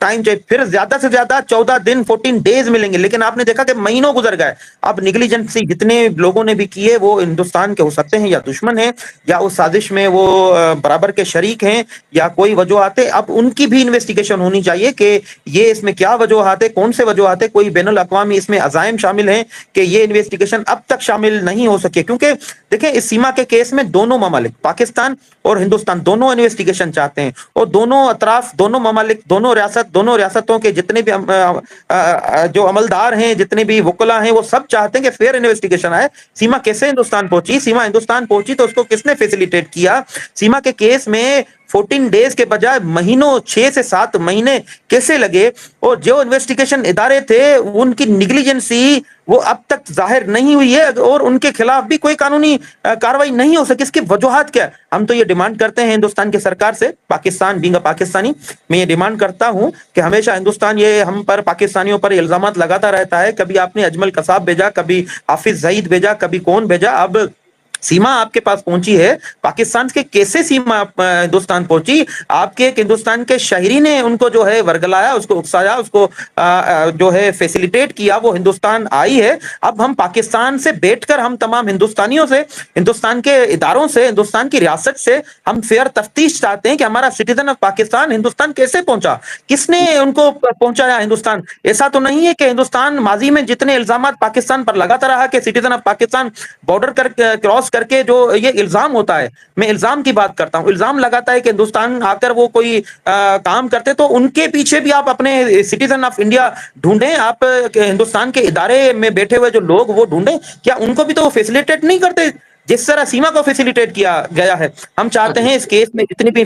Time چاہیے, پھر زیادہ سے زیادہ 14 دن 14 ڈیز ملیں گے, لیکن آپ نے دیکھا کہ مہینوں گزر گئے. اب نیگلیجنسی جتنے لوگوں نے بھی کیے وہ ہندوستان کے ہو سکتے ہیں یا دشمن ہیں یا اس سازش میں وہ برابر کے شریک ہیں یا کوئی وجوہات. اب ان کی بھی انویسٹیگیشن ہونی چاہیے کہ یہ اس میں کیا وجوہات ہے, کون سے وجوہات ہے. کوئی بین الاقوامی اس میں عزائم شامل ہیں کہ یہ انویسٹیگیشن اب تک شامل نہیں ہو سکے, کیونکہ دیکھیں اس سیما کے کیس میں دونوں ممالک پاکستان اور ہندوستان دونوں انویسٹیگیشن چاہتے ہیں, اور دونوں اطراف, دونوں ممالک, دونوں ریاستوں کے جتنے بھی جو عملدار ہیں, جتنے بھی وکلا ہیں, وہ سب چاہتے ہیں کہ فیئر انویسٹیگیشن آئے. سیما کیسے ہندوستان پہنچی؟ سیما ہندوستان پہنچی تو اس کو کس نے فیسیلیٹیٹ کیا؟ سیما کے کیس میں 14 ڈیز کے بجائے مہینوں 6 سے 7 مہینے کیسے لگے؟ اور جو انویسٹیگیشن ادارے تھے ان کی نیگلیجنسی وہ اب تک ظاہر نہیں ہوئی ہے, اور ان کے خلاف بھی کوئی قانونی کاروائی نہیں ہو سکی. اس کی وجوہات کیا ہے؟ ہم تو یہ ڈیمانڈ کرتے ہیں ہندوستان کی سرکار سے, پاکستان بینگ پاکستانی میں یہ ڈیمانڈ کرتا ہوں کہ ہمیشہ ہندوستان یہ ہم پر پاکستانیوں پر الزامات لگاتا رہتا ہے. کبھی آپ نے اجمل قصاب بھیجا, کبھی حافظ زعید بھیجا, کبھی کون بھیجا. اب سیما آپ کے پاس پہنچی ہے, پاکستان کے کیسے سیما ہندوستان پہنچی؟ آپ کے ایک ہندوستان کے شہری نے ان کو جو ہے ورگلایا, اس کو اکسایا, اس کو جو ہے فیسیلیٹیٹ کیا, وہ ہندوستان آئی ہے. اب ہم پاکستان سے بیٹھ کر ہم تمام ہندوستانیوں سے, ہندوستان کے اداروں سے, ہندوستان کی ریاست سے ہم فیئر تفتیش چاہتے ہیں کہ ہمارا سٹیزن آف پاکستان ہندوستان کیسے پہنچا, کس نے ان کو پہنچایا ہندوستان. ایسا تو نہیں ہے کہ ہندوستان ماضی میں جتنے الزامات پاکستان پر لگاتا رہا کہ citizen of Pakistan border cross کر کے, جو یہ الزام ہوتا ہے, میں الزام کی بات کرتا ہوں, الزام لگاتا ہے کہ ہندوستان آ کر وہ کوئی کام کرتے, تو ان کے پیچھے بھی آپ اپنے سٹیزن آف انڈیا ڈھونڈیں. آپ ہندوستان کے ادارے میں بیٹھے ہوئے جو لوگ وہ ڈھونڈیں, کیا ان کو بھی تو فیسیلیٹیٹ نہیں کرتے جس طرح سیما کو فیسیلیٹیٹ کیا گیا ہے؟ ہم چاہتے ہیں اس کیس میں جتنی بھی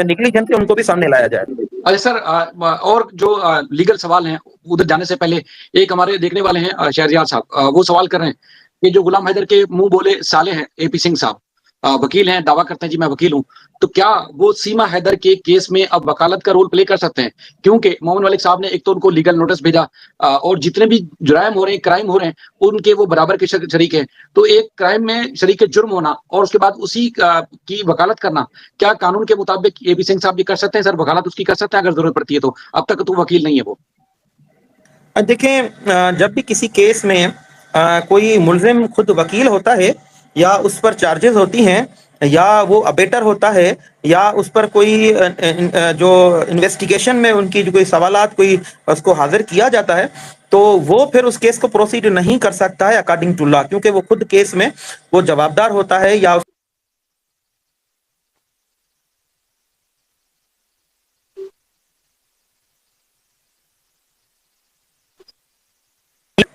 نیگلیجنس ان کو بھی سامنے لایا جائے. اچھا سر, اور جو لیگل سوال ہیں ادھر جانے سے پہلے ایک ہمارے دیکھنے والے ہیں شہریار صاحب, وہ سوال کر رہے ہیں کہ جو غلام حیدر کے منہ بولے سالے ہیں اے پی سنگھ صاحب, وکیل ہیں, دعویٰ کرتے ہیں جی میں وکیل ہوں, تو کیا وہ سیما حیدر کے کیس میں اب وکالت کا رول پلے کر سکتے ہیں؟ کیونکہ مومن ملک صاحب نے ایک تو ان کو لیگل نوٹس بھیجا, اور جتنے بھی جرائم ہو رہے ہیں, کرائم ہو رہے ہیں, ان کے وہ برابر کے شریک ہیں. تو ایک کرائم میں شریک جرم ہونا اور اس کے بعد اسی کی وکالت کرنا, کیا قانون کے مطابق اے پی سنگھ صاحب بھی کر سکتے ہیں سر؟ وکالت اس کی کر سکتے ہیں اگر ضرورت پڑتی ہے تو؟ اب تک تو وکیل نہیں ہے وہ. دیکھیں, جب بھی کسی کیس میں کوئی ملزم خود وکیل ہوتا ہے یا اس پر چارجز ہوتی ہیں یا وہ ابیٹر ہوتا ہے یا اس پر کوئی جو انویسٹیگیشن میں ان کی جو کوئی سوالات کوئی اس کو حاضر کیا جاتا ہے, تو وہ پھر اس کیس کو پروسیڈ نہیں کر سکتا ہے اکارڈنگ ٹو لا, کیونکہ وہ خود کیس میں وہ جوابدار ہوتا ہے یا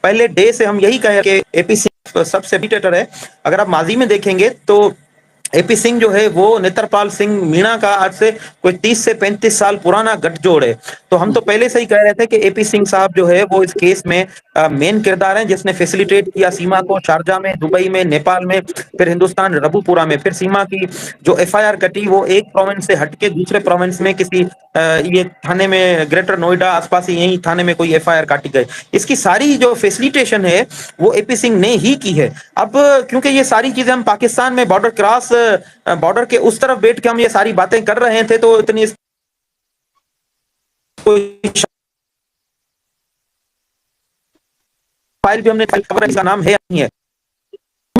پہلے ڈے سے ہم یہی کہے کہ اے پی سنگھ سب سے ڈکٹیٹر ہے. اگر آپ ماضی میں دیکھیں گے تو اے پی سنگھ جو ہے وہ نترپال سنگھ مینا کا آج سے کوئی 30 سے 35 سال پرانا گٹھ جوڑ ہے. تو ہم تو پہلے سے ہی کہہ رہے تھے کہ اے پی سنگھ صاحب جو ہے وہ اس کیس میں مین کردار ہیں, جس نے فیسیلیٹیٹ کیا سیما کو شارجہ میں, دبئی میں, نیپال میں, پھر ہندوستان ربو پورا میں. پھر سیما کی جو ایف آئی آر کٹی وہ ایک پروونس سے ہٹ کے دوسرے پروونس میں کسی یہ تھانے میں, گریٹر نوئیڈا آس پاس یہی تھانے میں کوئی ایف آئی آر کاٹی گئی. اس کی ساری جو فیسیلیٹیشن ہے وہ اے پی سنگھ نے ہی کی ہے. اب کیونکہ یہ ساری چیزیں ہم پاکستان میں بارڈر کے اس طرف بیٹھ کے ہم یہ ساری باتیں کر رہے تھے, تو اتنی فائل بھی ہم نے خبر کا نام ہے نہیں ہے.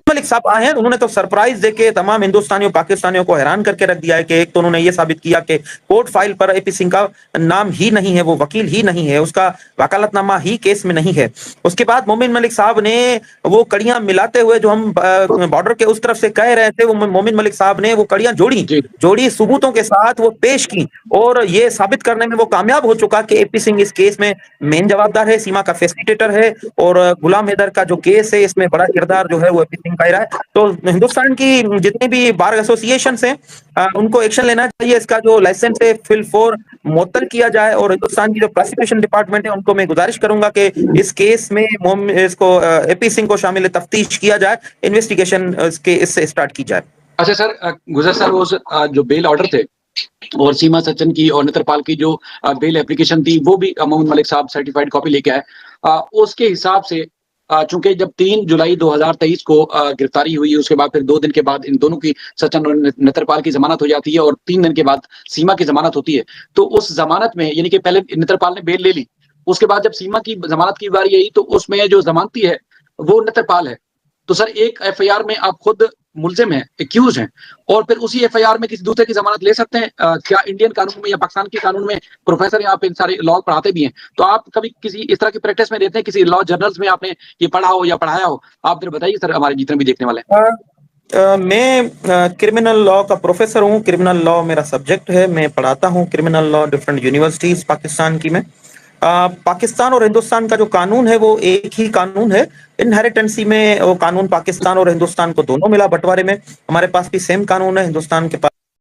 ملک صاحب آئے ہیں, انہوں نے تو سرپرائز دے کے تمام ہندوستانیوں پاکستانیوں کو حیران کر کے رکھ دیا ہے کہ ایک تو انہوں نے یہ ثابت کیا کہ کورٹ فائل پر اے پی سنگھ کا نام ہی نہیں ہے, وہ وکیل ہی نہیں ہے, اس کا وکالت نامہ ہی کیس میں نہیں ہے. اس کے بعد مومن ملک صاحب نے وہ کڑیاں ملاتے ہوئے جو ہم بارڈر کے اس طرف سے کہہ رہے تھے, وہ مومن ملک صاحب نے وہ کڑیاں جوڑی ثبوتوں کے ساتھ وہ پیش کی, اور یہ ثابت کرنے میں وہ کامیاب ہو چکا کہ اے پی سنگھ اس کیس میں مین جوابدار ہے, سیما کا فیسیلیٹیٹر ہے, اور غلام حیدر کا جو کیس ہے اس میں بڑا کردار جو ہے وہ اے پی سنگھ کا رہا ہے. تو ہندوستان کی جتنی بھی بار ایسوسیشنز ہیں ان کو ایکشن لینا چاہیے, اس کا جو لائسنس ہے فل فور معطل کیا جائے, اور ہندوستان کی جو پروسیکیوشن ڈپارٹمنٹ ہے ان کو میں گزارش کروں گا کہ اس کیس میں اس کو اے پی سنگھ کو شامل تفتیش کیا جائے, انویسٹیگیشن اس سے اسٹارٹ کی جائے. اچھا سر, گزر سر وہ جو بیل آرڈر تھے اور سیما سچن کی اور نترپال کی جو بیل اپلیکیشن تھی وہ بھی محمد ملک صاحب سرٹیفائڈ کاپی لے کے آئے, اس کے حساب سے چونکہ جب 3 جولائی 2023 کو گرفتاری ہوئی، اس کے بعد پھر 2 دن کے بعد ان دونوں کی سچن اور نترپال کی ضمانت ہو جاتی ہے اور 3 دن کے بعد سیما کی ضمانت ہوتی ہے. تو اس ضمانت میں یعنی کہ پہلے نترپال نے بیل لے لی، اس کے بعد جب سیما کی ضمانت کی باری آئی تو اس میں جو ضمانتی ہے وہ نترپال ہے. تو سر ایک ایف آئی آر میں آپ خود ملزم ہیں، ایکیوز ہیں، اور پھر اسی ایف آئی آر میں کسی دوسرے کی ضمانت لے سکتے ہیں؟ کیا انڈین قانون میں یا پاکستان کے قانون میں؟ پروفیسر ہیں آپ، ان سارے لا پڑھاتے بھی ہیں، تو آپ کبھی کسی اس طرح کی پریکٹس میں دیتے ہیں، کسی لا جرنلز میں آپ نے یہ پڑھا ہو یا پڑھایا ہو؟ آپ ذرا بتائیے سر، ہمارے جتنے بھی دیکھنے والے ہیں. میں کرمنل لا کا پروفیسر ہوں. کرمنل لا میرا سبجیکٹ ہے. میں پڑھاتا ہوں criminal law different universities Pakistan کی میں. پاکستان اور ہندوستان کا جو قانون ہے وہ ایک ہی قانون ہے. انہیریٹنسی میں وہ قانون پاکستان اور ہندوستان کو دونوں ملا بٹوارے میں. ہمارے پاس بھی سیم قانون ہے، ہندوستان کے پاس